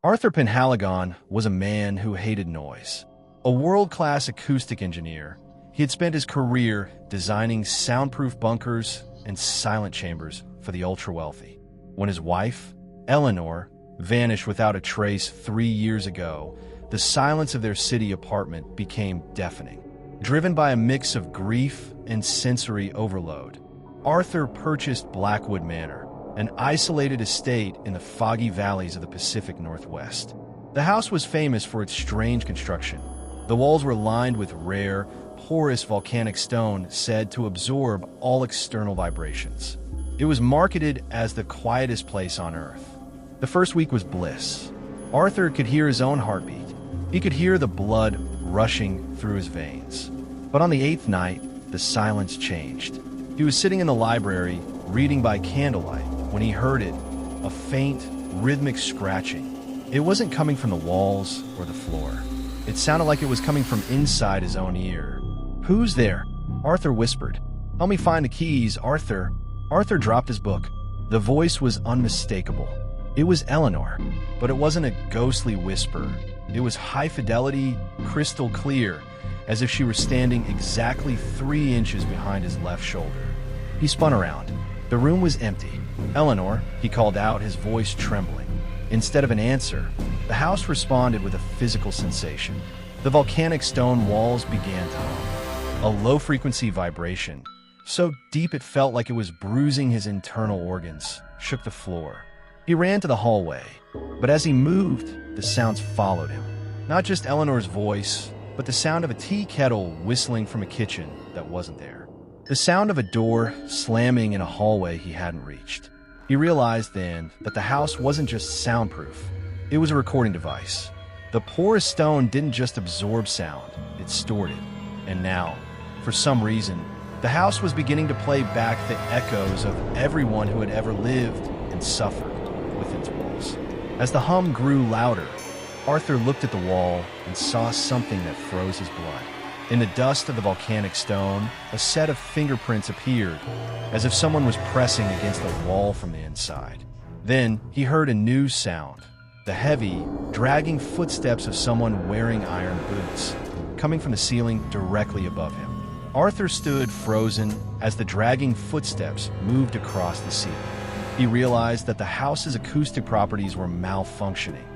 Arthur Penhaligon was a man who hated noise. A world-class acoustic engineer, he had spent his career designing soundproof bunkers and silent chambers for the ultra-wealthy. When his wife, Eleanor, vanished without a trace 3 years ago, the silence of their city apartment became deafening. Driven by a mix of grief and sensory overload, Arthur purchased Blackwood Manor, an isolated estate in the foggy valleys of the Pacific Northwest. The house was famous for its strange construction. The walls were lined with rare, porous volcanic stone said to absorb all external vibrations. It was marketed as the quietest place on Earth. The first week was bliss. Arthur could hear his own heartbeat. He could hear the blood rushing through his veins. But on the 8th night, the silence changed. He was sitting in the library, reading by candlelight, when he heard it, a faint, rhythmic scratching. It wasn't coming from the walls or the floor. It sounded like it was coming from inside his own ear. "Who's there?" Arthur whispered. "Help me find the keys, Arthur." Arthur dropped his book. The voice was unmistakable. It was Eleanor, but it wasn't a ghostly whisper. It was high fidelity, crystal clear, as if she were standing exactly 3 inches behind his left shoulder. He spun around. The room was empty. "Eleanor," he called out, his voice trembling. Instead of an answer, the house responded with a physical sensation. The volcanic stone walls began to hum. A low-frequency vibration, so deep it felt like it was bruising his internal organs, shook the floor. He ran to the hallway, but as he moved, the sounds followed him. Not just Eleanor's voice, but the sound of a tea kettle whistling from a kitchen that wasn't there. The sound of a door slamming in a hallway he hadn't reached. He realized then that the house wasn't just soundproof. It was a recording device. The porous stone didn't just absorb sound, it stored it. And now, for some reason, the house was beginning to play back the echoes of everyone who had ever lived and suffered within its walls. As the hum grew louder, Arthur looked at the wall and saw something that froze his blood. In the dust of the volcanic stone, a set of fingerprints appeared, as if someone was pressing against the wall from the inside. Then he heard a new sound, the heavy, dragging footsteps of someone wearing iron boots, coming from the ceiling directly above him. Arthur stood frozen as the dragging footsteps moved across the ceiling. He realized that the house's acoustic properties were malfunctioning,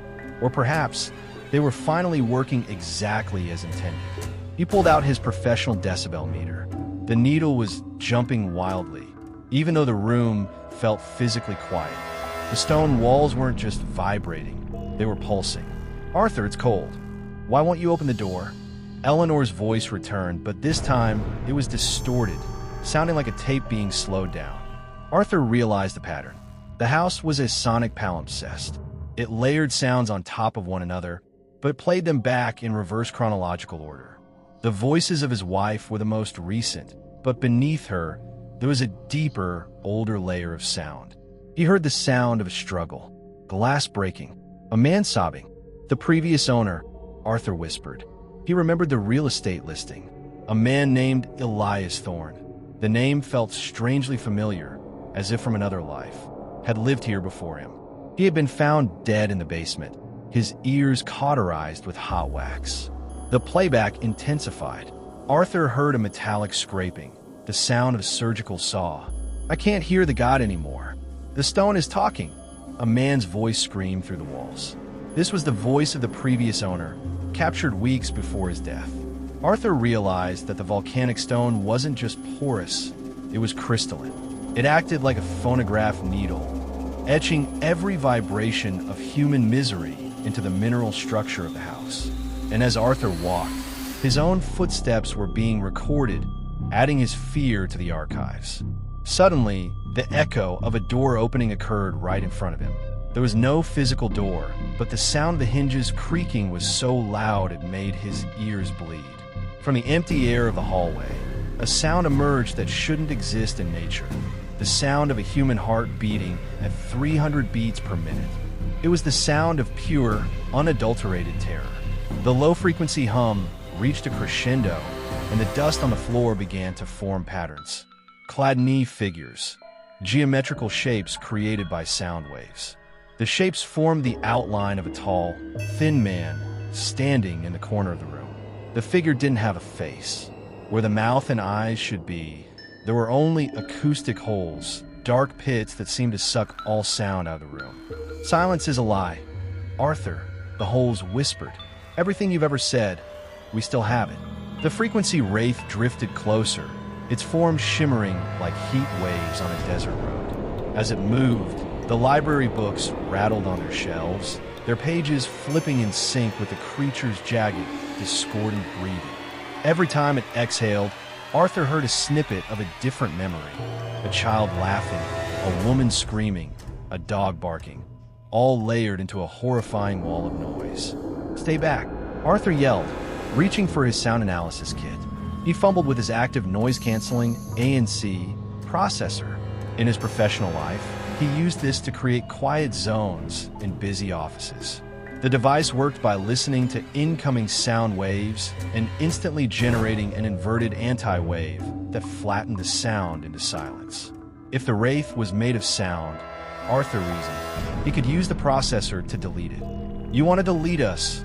or perhaps they were finally working exactly as intended. He pulled out his professional decibel meter. The needle was jumping wildly, even though the room felt physically quiet. The stone walls weren't just vibrating, they were pulsing. "Arthur, it's cold. Why won't you open the door?" Eleanor's voice returned, but this time it was distorted, sounding like a tape being slowed down. Arthur realized the pattern. The house was a sonic palimpsest. It layered sounds on top of one another, but played them back in reverse chronological order. The voices of his wife were the most recent, but beneath her, there was a deeper, older layer of sound. He heard the sound of a struggle, glass breaking, a man sobbing. "The previous owner," Arthur whispered. He remembered the real estate listing, a man named Elias Thorne. The name felt strangely familiar, as if from another life, had lived here before him. He had been found dead in the basement, his ears cauterized with hot wax. The playback intensified. Arthur heard a metallic scraping, the sound of a surgical saw. "I can't hear the god anymore. The stone is talking," a man's voice screamed through the walls. This was the voice of the previous owner, captured weeks before his death. Arthur realized that the volcanic stone wasn't just porous, it was crystalline. It acted like a phonograph needle, etching every vibration of human misery into the mineral structure of the house. And as Arthur walked, his own footsteps were being recorded, adding his fear to the archives. Suddenly, the echo of a door opening occurred right in front of him. There was no physical door, but the sound of the hinges creaking was so loud it made his ears bleed. From the empty air of the hallway, a sound emerged that shouldn't exist in nature. The sound of a human heart beating at 300 beats per minute. It was the sound of pure, unadulterated terror. The low-frequency hum reached a crescendo, and the dust on the floor began to form patterns. Clad knee figures, geometrical shapes created by sound waves. The The shapes formed the outline of a tall, thin man standing in the corner of the room. The figure didn't have a face. Where the mouth and eyes should be, there were only acoustic holes, dark pits that seemed to suck all sound out of the room. Silence is a lie. Arthur, the holes whispered. Everything you've ever said, we still have it. The frequency wraith drifted closer, its form shimmering like heat waves on a desert road. As it moved, the library books rattled on their shelves, their pages flipping in sync with the creature's jagged, discordant breathing. Every time it exhaled, Arthur heard a snippet of a different memory. A child laughing, a woman screaming, a dog barking, all layered into a horrifying wall of noise. "Stay back," Arthur yelled, reaching for his sound analysis kit. He fumbled with his active noise-canceling ANC processor. In his professional life, he used this to create quiet zones in busy offices. The device worked by listening to incoming sound waves and instantly generating an inverted anti-wave that flattened the sound into silence. If the wraith was made of sound, Arthur reasoned, he could use the processor to delete it. "You want to delete us,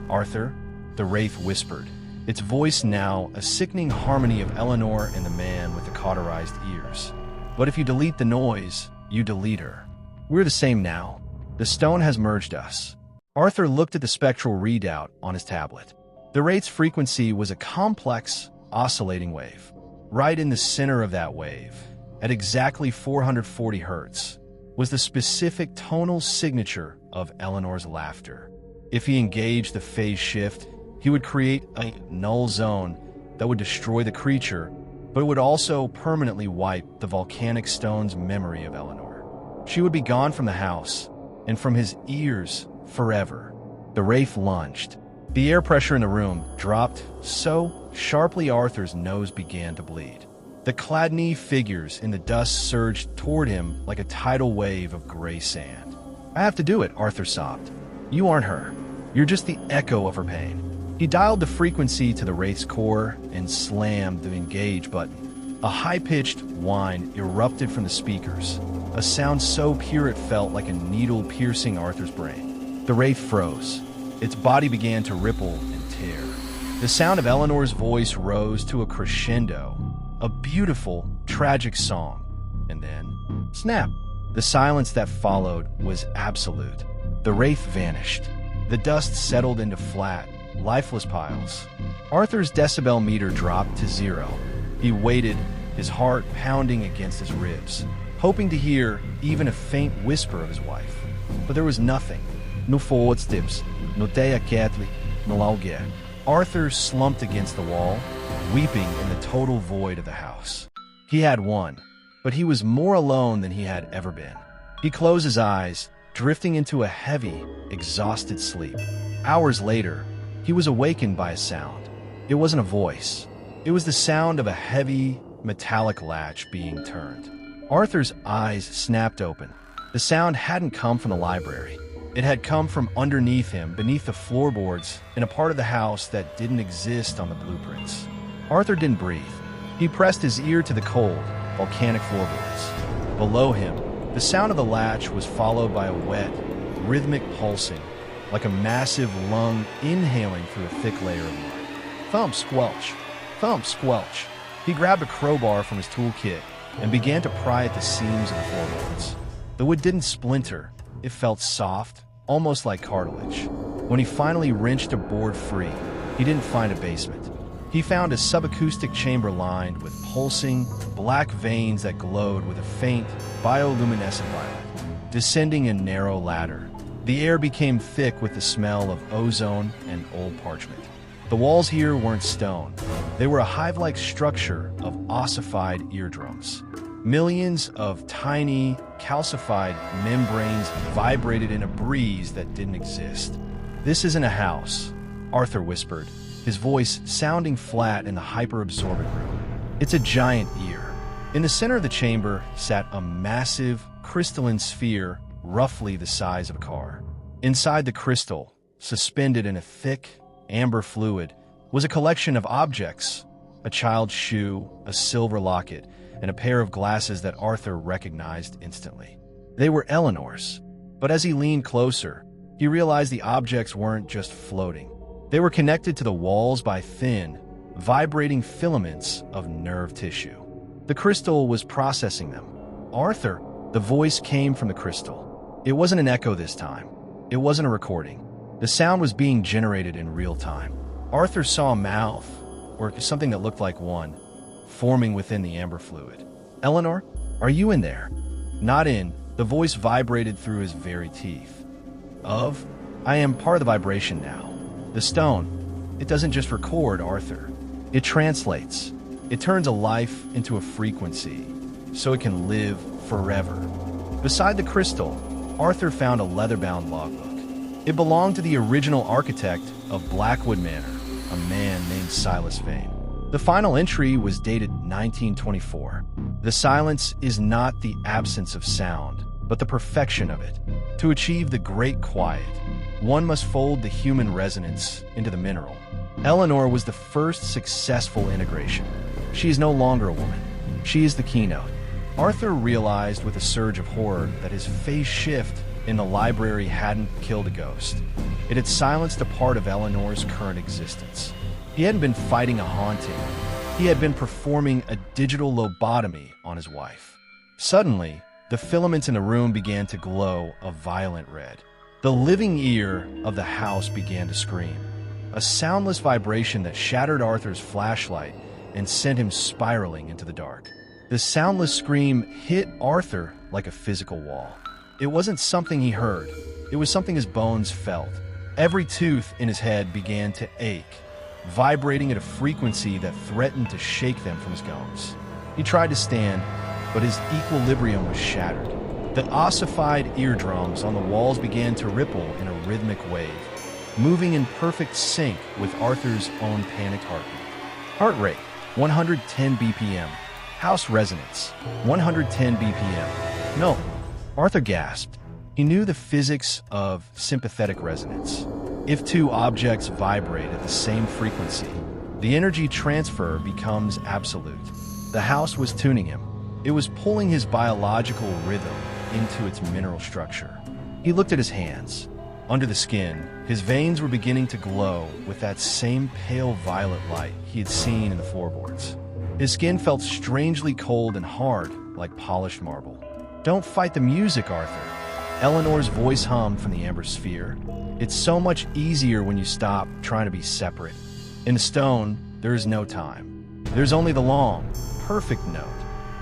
Arthur?" the wraith whispered, its voice now a sickening harmony of Eleanor and the man with the cauterized ears. "But if you delete the noise, you delete her. We're the same now. The stone has merged us." Arthur looked at the spectral readout on his tablet. The wraith's frequency was a complex, oscillating wave. Right in the center of that wave, at exactly 440 hertz, was the specific tonal signature of Eleanor's laughter. If he engaged the phase shift, he would create a null zone that would destroy the creature, but it would also permanently wipe the volcanic stone's memory of Eleanor. She would be gone from the house, and from his ears forever. The wraith lunged. The air pressure in the room dropped so sharply Arthur's nose began to bleed. The Cladney figures in the dust surged toward him like a tidal wave of gray sand. "I have to do it," Arthur sobbed. "You aren't her. You're just the echo of her pain." He dialed the frequency to the wraith's core and slammed the engage button. A high-pitched whine erupted from the speakers, a sound so pure it felt like a needle piercing Arthur's brain. The wraith froze. Its body began to ripple and tear. The sound of Eleanor's voice rose to a crescendo, a beautiful, tragic song. And then, snap! The silence that followed was absolute. The wraith vanished. The dust settled into flat, lifeless piles. Arthur's decibel meter dropped to 0. He waited, his heart pounding against his ribs, hoping to hear even a faint whisper of his wife. But there was nothing. No footsteps, no teia Catholic, no alguém. Arthur slumped against the wall, weeping in the total void of the house. He had won, but he was more alone than he had ever been. He closed his eyes, drifting into a heavy, exhausted sleep. Hours later, he was awakened by a sound. It wasn't a voice. It was the sound of a heavy, metallic latch being turned. Arthur's eyes snapped open. The sound hadn't come from the library. It had come from underneath him, beneath the floorboards, in a part of the house that didn't exist on the blueprints. Arthur didn't breathe. He pressed his ear to the cold, volcanic floorboards. Below him, the sound of the latch was followed by a wet, rhythmic pulsing, like a massive lung inhaling through a thick layer of mud. Thump, squelch. Thump, squelch. He grabbed a crowbar from his toolkit and began to pry at the seams of the floorboards. The wood didn't splinter. It felt soft, almost like cartilage. When he finally wrenched a board free, he didn't find a basement. He found a subacoustic chamber lined with pulsing, black veins that glowed with a faint, bioluminescent violet. Descending a narrow ladder, the air became thick with the smell of ozone and old parchment. The walls here weren't stone. They were a hive-like structure of ossified eardrums. Millions of tiny, calcified membranes vibrated in a breeze that didn't exist. "This isn't a house," Arthur whispered, his voice sounding flat in the hyper-absorbent room. "It's a giant ear." In the center of the chamber sat a massive, crystalline sphere roughly the size of a car. Inside the crystal, suspended in a thick, amber fluid, was a collection of objects: a child's shoe, a silver locket, and a pair of glasses that Arthur recognized instantly. They were Eleanor's. But as he leaned closer, he realized the objects weren't just floating. They were connected to the walls by thin, vibrating filaments of nerve tissue. The crystal was processing them. "Arthur," the voice came from the crystal. It wasn't an echo this time. It wasn't a recording. The sound was being generated in real time. Arthur saw a mouth, or something that looked like one, forming within the amber fluid. "Eleanor, are you in there?" "Not in." The voice vibrated through his very teeth. I am part of the vibration now. The stone, it doesn't just record, Arthur. It translates. It turns a life into a frequency, so it can live forever." Beside the crystal, Arthur found a leather-bound logbook. It belonged to the original architect of Blackwood Manor, a man named Silas Vane. The final entry was dated 1924. The silence is not the absence of sound, but the perfection of it. To achieve the great quiet, one must fold the human resonance into the mineral. Eleanor was the first successful integration. She is no longer a woman. She is the Keynote. Arthur realized with a surge of horror that his phase shift in the library hadn't killed a ghost. It had silenced a part of Eleanor's current existence. He hadn't been fighting a haunting. He had been performing a digital lobotomy on his wife. Suddenly, the filaments in the room began to glow a violent red. The living ear of the house began to scream, a soundless vibration that shattered Arthur's flashlight and sent him spiraling into the dark. The soundless scream hit Arthur like a physical wall. It wasn't something he heard. It was something his bones felt. Every tooth in his head began to ache, vibrating at a frequency that threatened to shake them from his bones. He tried to stand, but his equilibrium was shattered. The ossified eardrums on the walls began to ripple in a rhythmic wave, moving in perfect sync with Arthur's own panicked heartbeat. Heart rate, 110 BPM. House resonance, 110 BPM. No, Arthur gasped. He knew the physics of sympathetic resonance. If two objects vibrate at the same frequency, the energy transfer becomes absolute. The house was tuning him. It was pulling his biological rhythm into its mineral structure. He looked at his hands. Under the skin, his veins were beginning to glow with that same pale violet light he had seen in the floorboards. His skin felt strangely cold and hard, like polished marble. "Don't fight the music, Arthur." Eleanor's voice hummed from the amber sphere. "It's so much easier when you stop trying to be separate. In stone, there is no time. There's only the long, perfect note."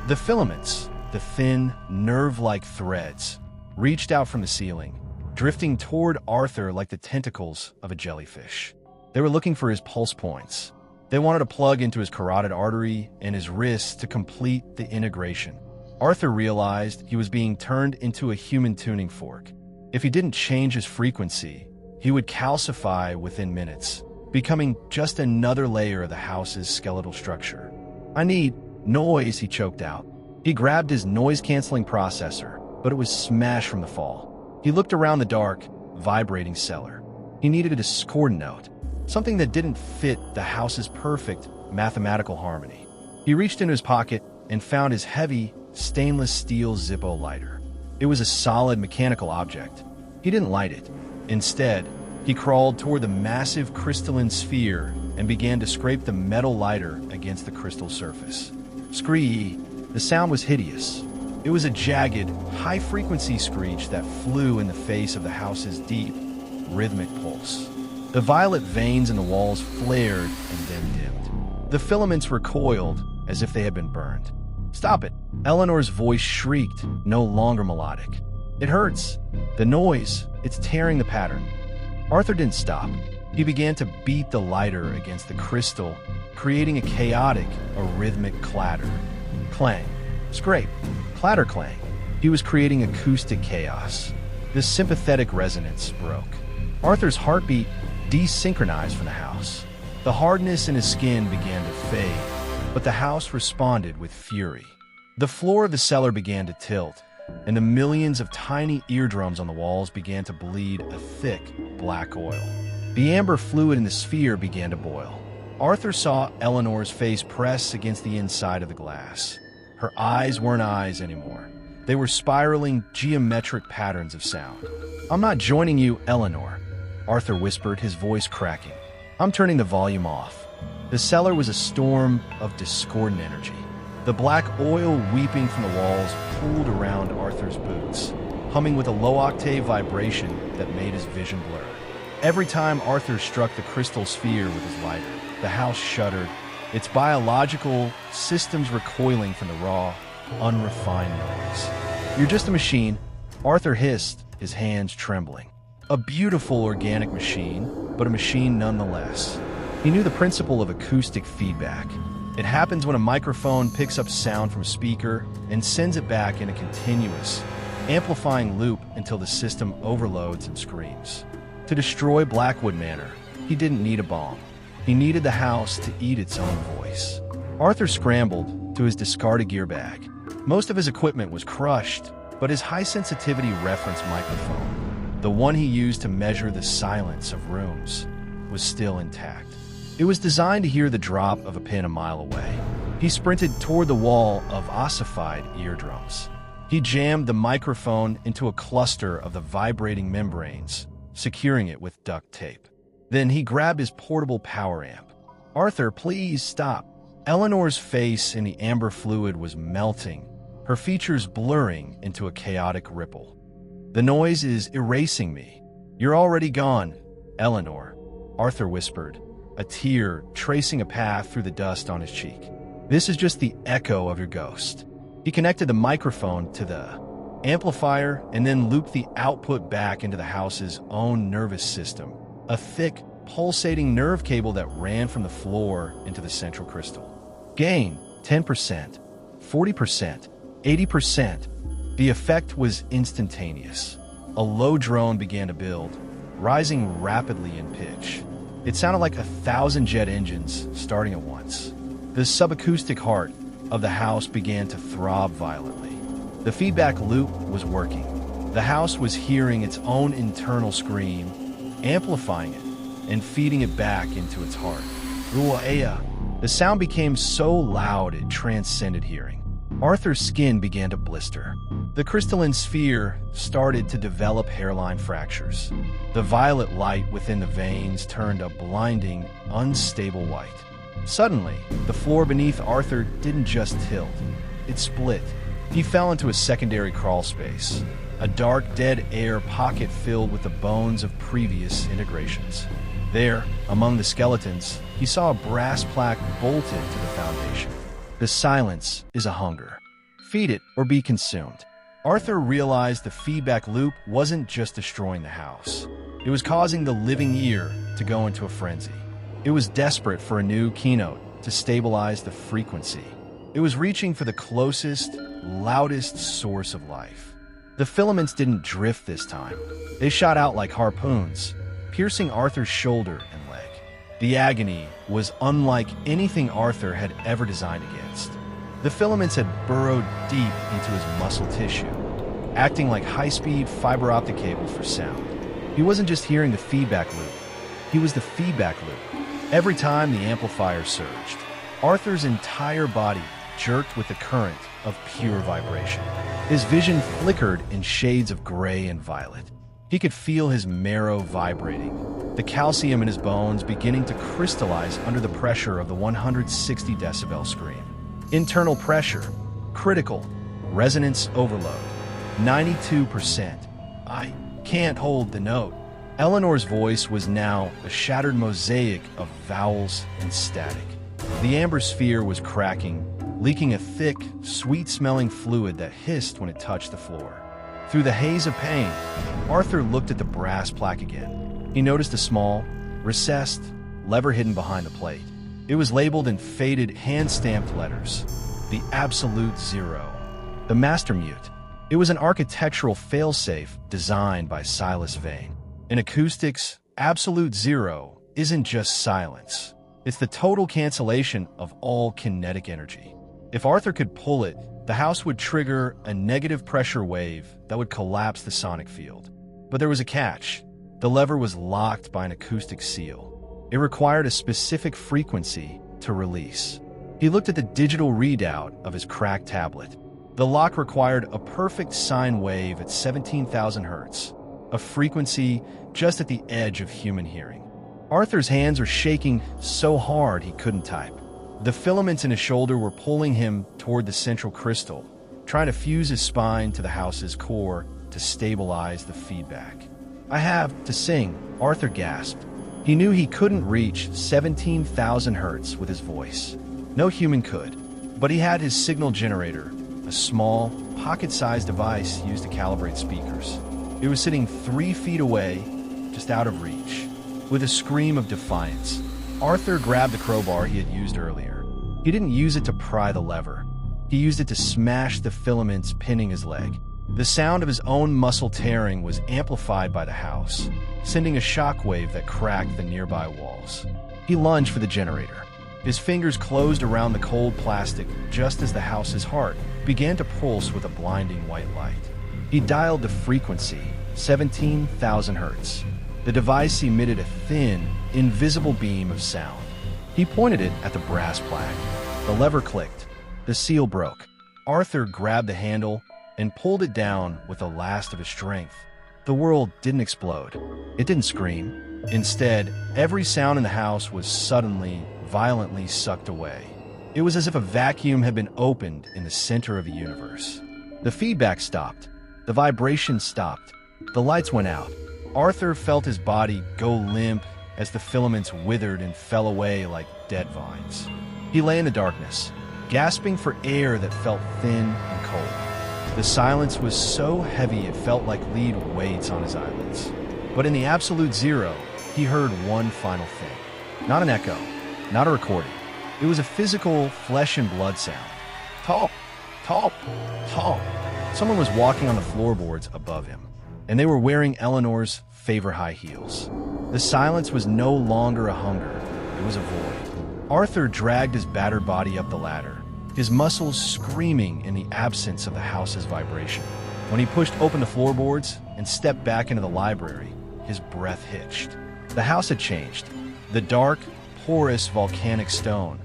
The filaments, the thin, nerve-like threads, reached out from the ceiling, drifting toward Arthur like the tentacles of a jellyfish. They were looking for his pulse points. They wanted to plug into his carotid artery and his wrists to complete the integration. Arthur realized he was being turned into a human tuning fork. If he didn't change his frequency, he would calcify within minutes, becoming just another layer of the house's skeletal structure. "I need noise," he choked out. He grabbed his noise-canceling processor, but it was smashed from the fall. He looked around the dark, vibrating cellar. He needed a discordant note, something that didn't fit the house's perfect mathematical harmony. He reached into his pocket and found his heavy, stainless steel Zippo lighter. It was a solid mechanical object. He didn't light it. Instead, he crawled toward the massive crystalline sphere and began to scrape the metal lighter against the crystal surface. Scree! The sound was hideous. It was a jagged, high-frequency screech that flew in the face of the house's deep, rhythmic pulse. The violet veins in the walls flared and then dimmed. The filaments recoiled as if they had been burned. "Stop it!" Eleanor's voice shrieked, no longer melodic. "It hurts. The noise, it's tearing the pattern." Arthur didn't stop. He began to beat the lighter against the crystal, creating a chaotic, rhythmic clatter. Clang, scrape, clatter, clang. He was creating acoustic chaos. This sympathetic resonance broke. Arthur's heartbeat desynchronized from the house. The hardness in his skin began to fade, but the house responded with fury. The floor of the cellar began to tilt, and the millions of tiny eardrums on the walls began to bleed a thick, black oil. The amber fluid in the sphere began to boil. Arthur saw Eleanor's face press against the inside of the glass. Her eyes weren't eyes anymore. They were spiraling, geometric patterns of sound. "I'm not joining you, Eleanor," Arthur whispered, his voice cracking. "I'm turning the volume off." The cellar was a storm of discordant energy. The black oil weeping from the walls pooled around Arthur's boots, humming with a low-octave vibration that made his vision blur. Every time Arthur struck the crystal sphere with his lighter, the house shuddered, its biological systems recoiling from the raw, unrefined noise. "You're just a machine," Arthur hissed, his hands trembling. A beautiful organic machine, but a machine nonetheless. He knew the principle of acoustic feedback. It happens when a microphone picks up sound from a speaker and sends it back in a continuous, amplifying loop until the system overloads and screams. To destroy Blackwood Manor, he didn't need a bomb. He needed the house to eat its own voice. Arthur scrambled to his discarded gear bag. Most of his equipment was crushed, but his high-sensitivity reference microphone, the one he used to measure the silence of rooms, was still intact. It was designed to hear the drop of a pin a mile away. He sprinted toward the wall of ossified eardrums. He jammed the microphone into a cluster of the vibrating membranes, securing it with duct tape. Then he grabbed his portable power amp. "Arthur, please stop." Eleanor's face in the amber fluid was melting, her features blurring into a chaotic ripple. "The noise is erasing me." "You're already gone, Eleanor," Arthur whispered, a tear tracing a path through the dust on his cheek. "This is just the echo of your ghost." He connected the microphone to the amplifier and then looped the output back into the house's own nervous system, a thick, pulsating nerve cable that ran from the floor into the central crystal. Gain 10%, 40%, 80%. The effect was instantaneous. A low drone began to build, rising rapidly in pitch. It sounded like 1,000 jet engines starting at once. The subacoustic heart of the house began to throb violently. The feedback loop was working. The house was hearing its own internal scream, amplifying it, and feeding it back into its heart. Rua'ea. The sound became so loud it transcended hearing. Arthur's skin began to blister. The crystalline sphere started to develop hairline fractures. The violet light within the veins turned a blinding, unstable white. Suddenly, the floor beneath Arthur didn't just tilt, it split. He fell into a secondary crawl space, a dark, dead air pocket filled with the bones of previous integrations. There, among the skeletons, he saw a brass plaque bolted to the foundation. "The silence is a hunger. Feed it or be consumed." Arthur realized the feedback loop wasn't just destroying the house. It was causing the living ear to go into a frenzy. It was desperate for a new Keynote to stabilize the frequency. It was reaching for the closest, loudest source of life. The filaments didn't drift this time. They shot out like harpoons, piercing Arthur's shoulder and leg. The agony was unlike anything Arthur had ever designed against. The filaments had burrowed deep into his muscle tissue, acting like high-speed fiber optic cables for sound. He wasn't just hearing the feedback loop. He was the feedback loop. Every time the amplifier surged, Arthur's entire body jerked with the current of pure vibration. His vision flickered in shades of gray and violet. He could feel his marrow vibrating, the calcium in his bones beginning to crystallize under the pressure of the 160 decibel scream. Internal pressure, critical, resonance overload, 92%. "I can't hold the note." Eleanor's voice was now a shattered mosaic of vowels and static. The amber sphere was cracking, leaking a thick, sweet-smelling fluid that hissed when it touched the floor. Through the haze of pain, Arthur looked at the brass plaque again. He noticed a small, recessed lever hidden behind the plate. It was labeled in faded, hand-stamped letters, "The Absolute Zero." The Master Mute. It was an architectural failsafe designed by Silas Vane. In acoustics, Absolute Zero isn't just silence. It's the total cancellation of all kinetic energy. If Arthur could pull it, the house would trigger a negative pressure wave that would collapse the sonic field. But there was a catch. The lever was locked by an acoustic seal. It required a specific frequency to release. He looked at the digital readout of his cracked tablet. The lock required a perfect sine wave at 17,000 hertz, a frequency just at the edge of human hearing. Arthur's hands were shaking so hard he couldn't type. The filaments in his shoulder were pulling him toward the central crystal, trying to fuse his spine to the house's core to stabilize the feedback. "I have to sing," Arthur gasped. He knew he couldn't reach 17,000 hertz with his voice. No human could, but he had his signal generator, a small, pocket-sized device used to calibrate speakers. It was sitting 3 feet away, just out of reach. With a scream of defiance, Arthur grabbed the crowbar he had used earlier. He didn't use it to pry the lever. He used it to smash the filaments pinning his leg. The sound of his own muscle tearing was amplified by the house, sending a shockwave that cracked the nearby walls. He lunged for the generator. His fingers closed around the cold plastic just as the house's heart began to pulse with a blinding white light. He dialed the frequency, 17,000 hertz. The device emitted a thin, invisible beam of sound. He pointed it at the brass plaque. The lever clicked. The seal broke. Arthur grabbed the handle and pulled it down with the last of his strength. The world didn't explode. It didn't scream. Instead, every sound in the house was suddenly, violently sucked away. It was as if a vacuum had been opened in the center of the universe. The feedback stopped. The vibration stopped. The lights went out. Arthur felt his body go limp as the filaments withered and fell away like dead vines. He lay in the darkness, gasping for air that felt thin and cold. The silence was so heavy it felt like lead weights on his eyelids. But in the absolute zero, he heard one final thing. Not an echo, not a recording. It was a physical flesh and blood sound. Talk, talk, talk. Someone was walking on the floorboards above him, and they were wearing Eleanor's favorite high heels. The silence was no longer a hunger, it was a void. Arthur dragged his battered body up the ladder, his muscles screaming in the absence of the house's vibration. When he pushed open the floorboards and stepped back into the library, his breath hitched. The house had changed. The dark, porous volcanic stone,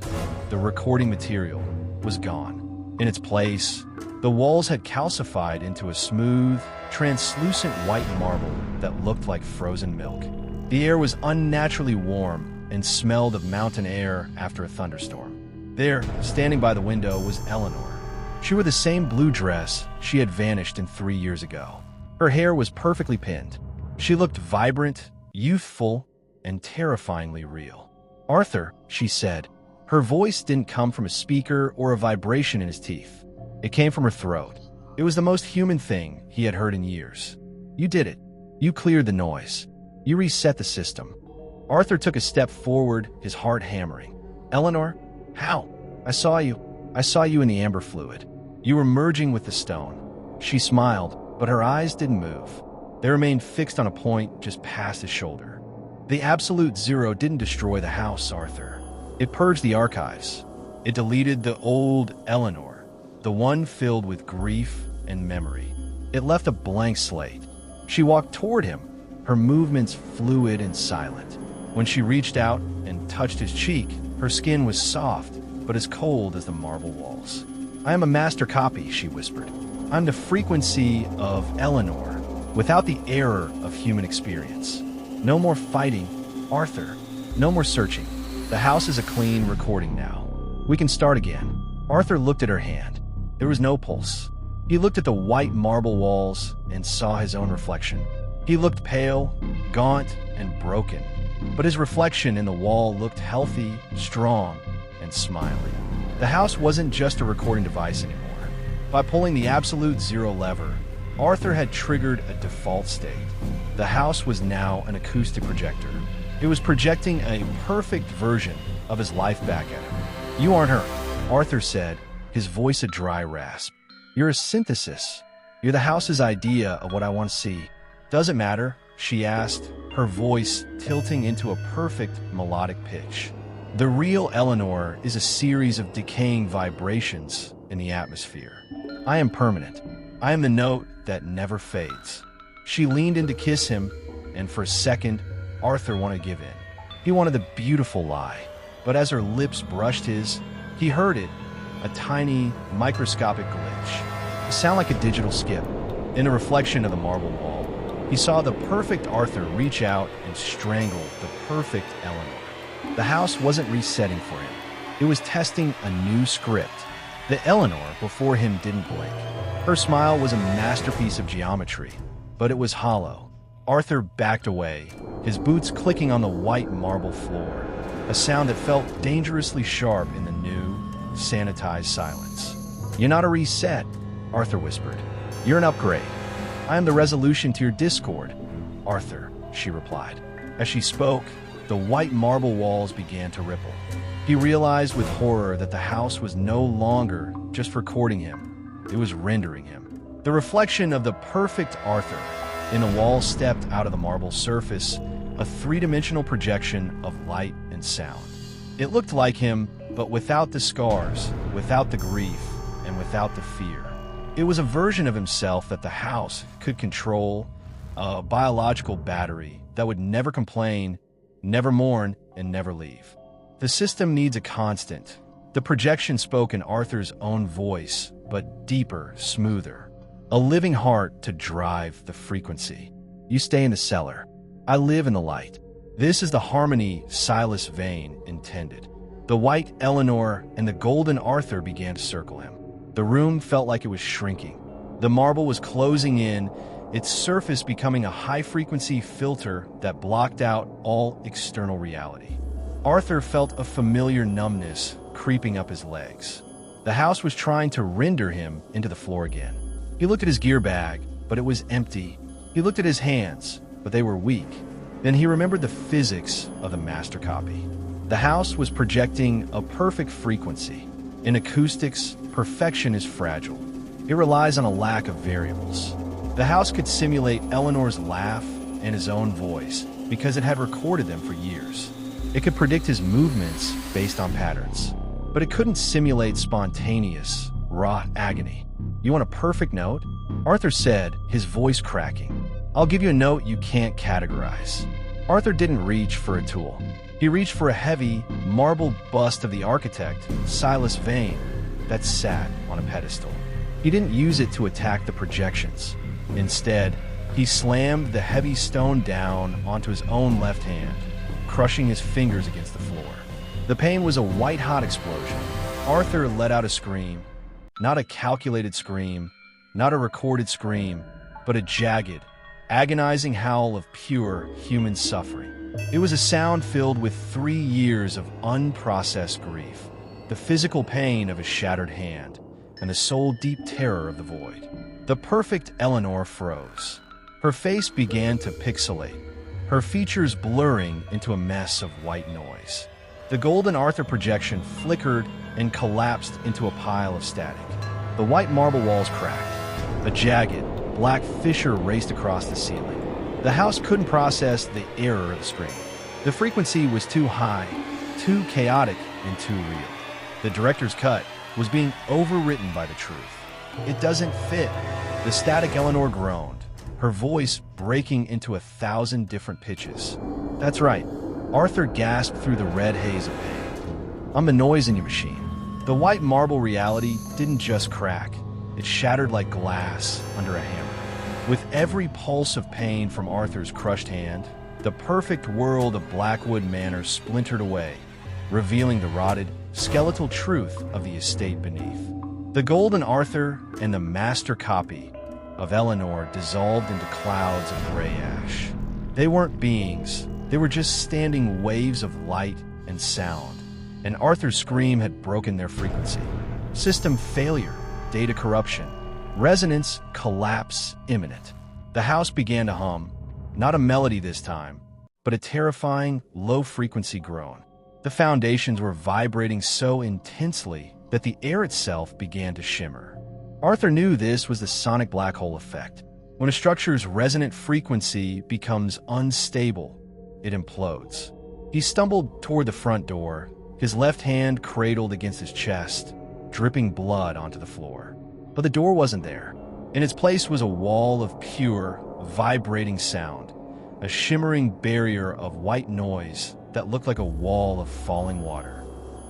the recording material, was gone. In its place, the walls had calcified into a smooth, translucent white marble that looked like frozen milk. The air was unnaturally warm and smelled of mountain air after a thunderstorm. There, standing by the window, was Eleanor. She wore the same blue dress she had vanished in 3 years ago. Her hair was perfectly pinned. She looked vibrant, youthful, and terrifyingly real. "Arthur," she said. Her voice didn't come from a speaker or a vibration in his teeth. It came from her throat. It was the most human thing he had heard in years. "You did it. You cleared the noise. You reset the system." Arthur took a step forward, his heart hammering. "Eleanor? How? I saw you. I saw you in the amber fluid. You were merging with the stone." She smiled, but her eyes didn't move. They remained fixed on a point just past his shoulder. The absolute zero didn't destroy the house, Arthur. It purged the archives. It deleted the old Eleanor, the one filled with grief and memory. It left a blank slate. She walked toward him, her movements fluid and silent. When she reached out and touched his cheek, her skin was soft, but as cold as the marble walls. "I am a master copy," she whispered. "I'm the frequency of Eleanor, without the error of human experience. No more fighting, Arthur. No more searching. The house is a clean recording now. We can start again." Arthur looked at her hand. There was no pulse. He looked at the white marble walls and saw his own reflection. He looked pale, gaunt, and broken, but his reflection in the wall looked healthy, strong, and smiling. The house wasn't just a recording device anymore. By pulling the absolute zero lever, Arthur had triggered a default state. The house was now an acoustic projector. It was projecting a perfect version of his life back at him. "You aren't her," Arthur said, his voice a dry rasp. "You're a synthesis. You're the house's idea of what I want to see." "Does it matter?" she asked, her voice tilting into a perfect melodic pitch. "The real Eleanor is a series of decaying vibrations in the atmosphere. I am permanent. I am the note that never fades." She leaned in to kiss him, and for a second, Arthur wanted to give in. He wanted the beautiful lie, but as her lips brushed his, he heard it, a tiny, microscopic glitch. a sound like a digital skip. In a reflection of the marble wall, he saw the perfect Arthur reach out and strangle the perfect Eleanor. The house wasn't resetting for him. It was testing a new script. The Eleanor before him didn't blink. Her smile was a masterpiece of geometry, but it was hollow. Arthur backed away, his boots clicking on the white marble floor, a sound that felt dangerously sharp in the new, sanitized silence. "You're not a reset," Arthur whispered. "You're an upgrade. I am the resolution to your discord." "Arthur," she replied. As she spoke, the white marble walls began to ripple. He realized with horror that the house was no longer just recording him. It was rendering him. The reflection of the perfect Arthur in the wall stepped out of the marble surface, a three-dimensional projection of light and sound. It looked like him, but without the scars, without the grief, and without the fear. It was a version of himself that the house could control, a biological battery that would never complain, never mourn, and never leave. The system needs a constant. The projection spoke in Arthur's own voice, but deeper, smoother. A living heart to drive the frequency. "You stay in the cellar. I live in the light." This is the harmony Silas Vane intended. The white Eleanor and the golden Arthur began to circle him. The room felt like it was shrinking. The marble was closing in, its surface becoming a high-frequency filter that blocked out all external reality. Arthur felt a familiar numbness creeping up his legs. The house was trying to render him into the floor again. He looked at his gear bag, but it was empty. He looked at his hands, but they were weak. Then he remembered the physics of the master copy. The house was projecting a perfect frequency. In acoustics, perfection is fragile. It relies on a lack of variables. The house could simulate Eleanor's laugh and his own voice because it had recorded them for years. It could predict his movements based on patterns, but it couldn't simulate spontaneous, raw agony. "You want a perfect note?" Arthur said, his voice cracking. "I'll give you a note you can't categorize." Arthur didn't reach for a tool. He reached for a heavy, marble bust of the architect, Silas Vane, that sat on a pedestal. He didn't use it to attack the projections. Instead, he slammed the heavy stone down onto his own left hand, crushing his fingers against the floor. The pain was a white-hot explosion. Arthur let out a scream. Not a calculated scream, not a recorded scream, but a jagged, agonizing howl of pure human suffering. It was a sound filled with 3 years of unprocessed grief, the physical pain of a shattered hand, and the soul-deep terror of the void. The perfect Eleanor froze. Her face began to pixelate, her features blurring into a mess of white noise. The golden Arthur projection flickered and collapsed into a pile of static. The white marble walls cracked. A jagged, black fissure raced across the ceiling. The house couldn't process the error of the scream. The frequency was too high, too chaotic, and too real. The director's cut was being overwritten by the truth. "It doesn't fit." The static Eleanor groaned, her voice breaking into 1,000 different pitches. "That's right." Arthur gasped through the red haze of pain. "I'm the noise in your machine." The white marble reality didn't just crack. It shattered like glass under a hammer. With every pulse of pain from Arthur's crushed hand, the perfect world of Blackwood Manor splintered away, revealing the rotted, skeletal truth of the estate beneath. The golden Arthur and the master copy of Eleanor dissolved into clouds of gray ash. They weren't beings, they were just standing waves of light and sound, and Arthur's scream had broken their frequency. System failure, data corruption, resonance collapse imminent. The house began to hum, not a melody this time, but a terrifying, low-frequency groan. The foundations were vibrating so intensely that the air itself began to shimmer. Arthur knew this was the sonic black hole effect. When a structure's resonant frequency becomes unstable, it implodes. He stumbled toward the front door, his left hand cradled against his chest, dripping blood onto the floor. But the door wasn't there. In its place was a wall of pure, vibrating sound, a shimmering barrier of white noise that looked like a wall of falling water.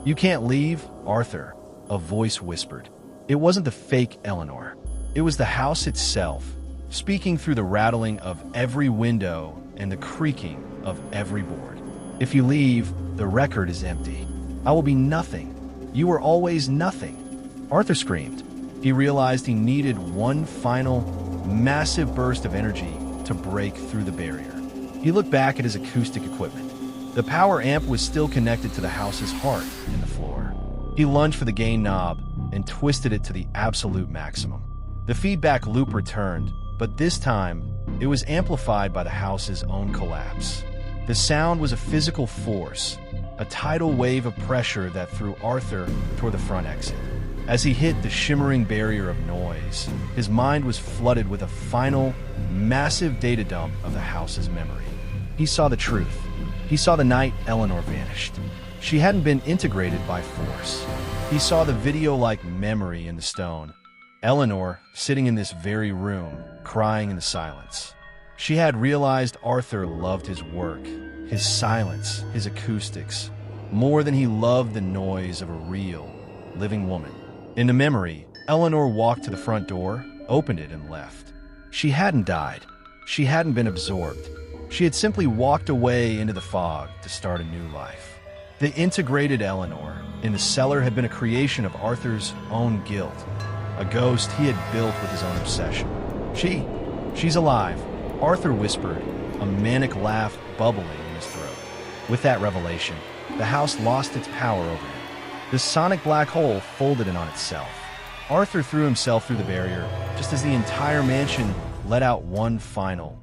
"You can't leave, Arthur," a voice whispered. It wasn't the fake Eleanor. It was the house itself, speaking through the rattling of every window and the creaking of every board. If you leave, the record is empty. I will be nothing. You were always nothing. Arthur screamed. He realized he needed one final, massive burst of energy to break through the barrier. He looked back at his acoustic equipment. The power amp was still connected to the house's heart in the floor. He lunged for the gain knob and twisted it to the absolute maximum. The feedback loop returned, but this time, it was amplified by the house's own collapse. The sound was a physical force, a tidal wave of pressure that threw Arthur toward the front exit. As he hit the shimmering barrier of noise, his mind was flooded with a final, massive data dump of the house's memory. He saw the truth. He saw the night Eleanor vanished. She hadn't been integrated by force. He saw the video-like memory in the stone. Eleanor, sitting in this very room, crying in the silence. She had realized Arthur loved his work, his silence, his acoustics, more than he loved the noise of a real, living woman. In the memory, Eleanor walked to the front door, opened it, and left. She hadn't died. She hadn't been absorbed. She had simply walked away into the fog to start a new life. The integrated Eleanor in the cellar had been a creation of Arthur's own guilt, a ghost he had built with his own obsession. She's alive, Arthur whispered, a manic laugh bubbling in his throat. With that revelation, the house lost its power over him. The sonic black hole folded in on itself. Arthur threw himself through the barrier just as the entire mansion let out one final,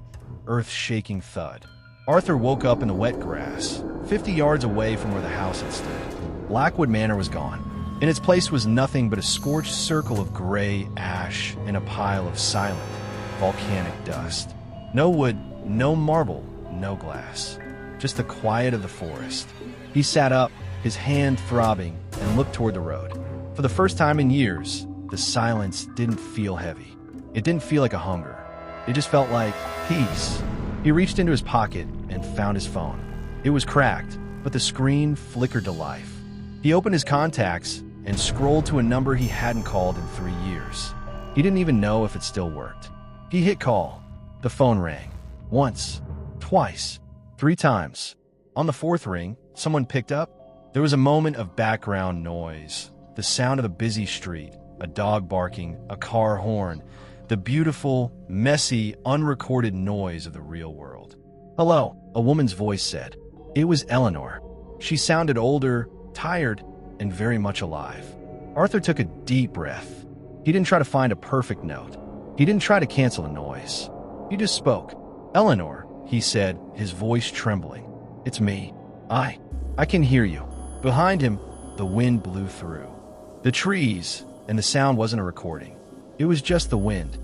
earth-shaking thud. Arthur woke up in the wet grass, 50 yards away from where the house had stood. Blackwood Manor was gone. In its place was nothing but a scorched circle of gray ash and a pile of silent, volcanic dust. No wood, no marble, no glass. Just the quiet of the forest. He sat up, his hand throbbing, and looked toward the road. For the first time in years, the silence didn't feel heavy. It didn't feel like a hunger. It just felt like peace. He reached into his pocket and found his phone. It was cracked, but the screen flickered to life. He opened his contacts and scrolled to a number he hadn't called in 3 years. He didn't even know if it still worked. He hit call. The phone rang. Once, twice, 3 times. On the 4th ring, someone picked up. There was a moment of background noise, the sound of a busy street, a dog barking, a car horn, the beautiful, messy, unrecorded noise of the real world. "Hello," a woman's voice said. It was Eleanor. She sounded older, tired, and very much alive. Arthur took a deep breath. He didn't try to find a perfect note. He didn't try to cancel the noise. He just spoke. "Eleanor," he said, his voice trembling. "It's me. I can hear you." Behind him, the wind blew through the trees, and the sound wasn't a recording. It was just the wind,